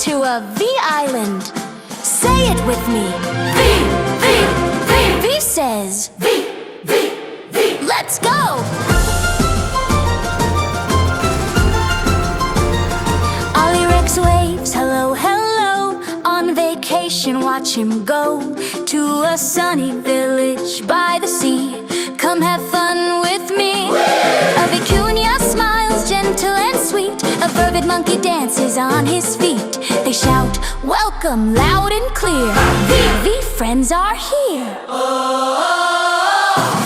to a V island. Say it with me. V, V, V. V says V, V, V. Let's go! OllieRex waves, hello, hello. On vacation, watch him go to a sunny village by the sea. Come have fun with me. A Vicuña smiles, gentle and sweet. A Vervet monkey dances on his feet. They shout, welcome, loud and clear. V friends are here.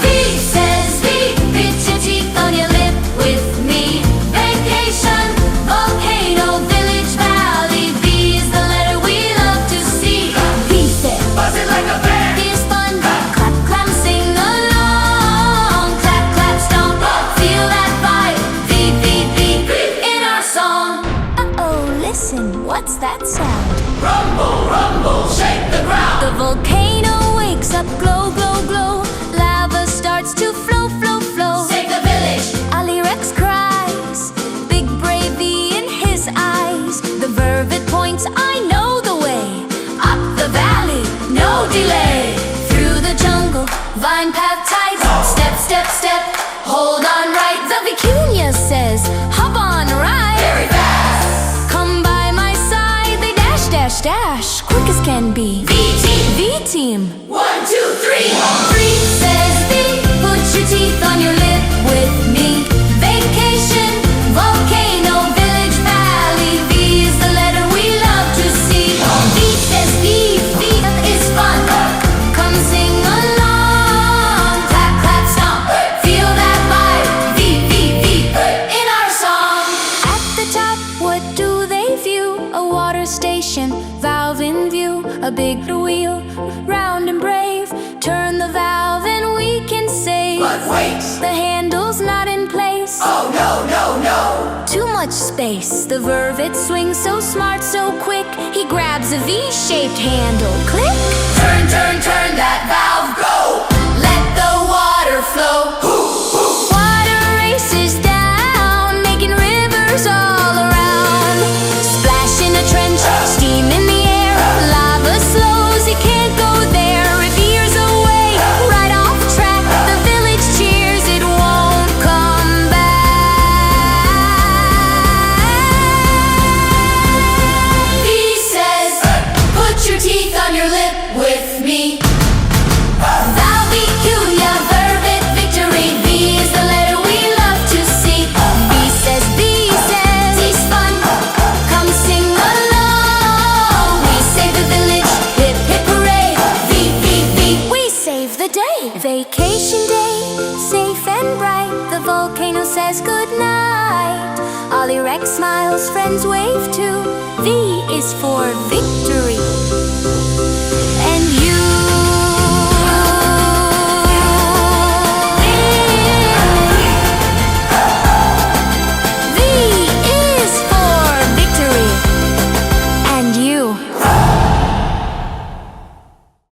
V says V, bit your teeth on your lip with me. Vacation, volcano, village, valley. V is the letter we love to see. V says, buzz it like a bear. V is fun, clap, clap, sing along. Clap, clap, stomp, feel that vibe. V, V, V, in our song. Uh-oh, listen, what's that sound? Rumble, rumble, shake the ground. The volcano wakes up, glow, glow, glow. Lava starts to flow, flow, flow. Save the village. OllieRex cries, big brave V in his eyes. The Vervet points, I know the way. Up the valley, no delay. Through the jungle, vine path tight. Step, step, step, hold on right. The Vicuña says, hop on right. Very fast. Come by my side, they dash, dash, dash. Quick as can be. V-team. V-team. 1, 2, 3. 3 says V, put your teeth on your lip with me. Vacation, volcano, village, valley. V is the letter we love to see. V says V, V is fun. Come sing along. Clap, clap, stomp, feel that vibe. V, V, V, in our song. At the top, what do they view? A water station, valve in view. A big wheel, round and brave. Turn the valve and we can save. But wait, the handle's not in place. oh no, no, no. Too much space. The Vervet swings so smart, so quick. He grabs a V-shaped handle. Click. Turn, turn, turn that valve, go. Let the water flow. Water races down, making rivers all around. Splash in a trench, steam in the air. Lava slows, it can't go there. If years away, right off track. The village cheers, it won't come back. He says, put your teeth on your lip with me. Vicuña, Vervet, victory. V is the letter we love to see. V says, he's fun. Come sing along. We save the village, hip hip hooray. V, V, V, we save the day. Vacation day, safe and bright. The volcano says goodnight. OllieRex smiles, friends wave too. V is for victory.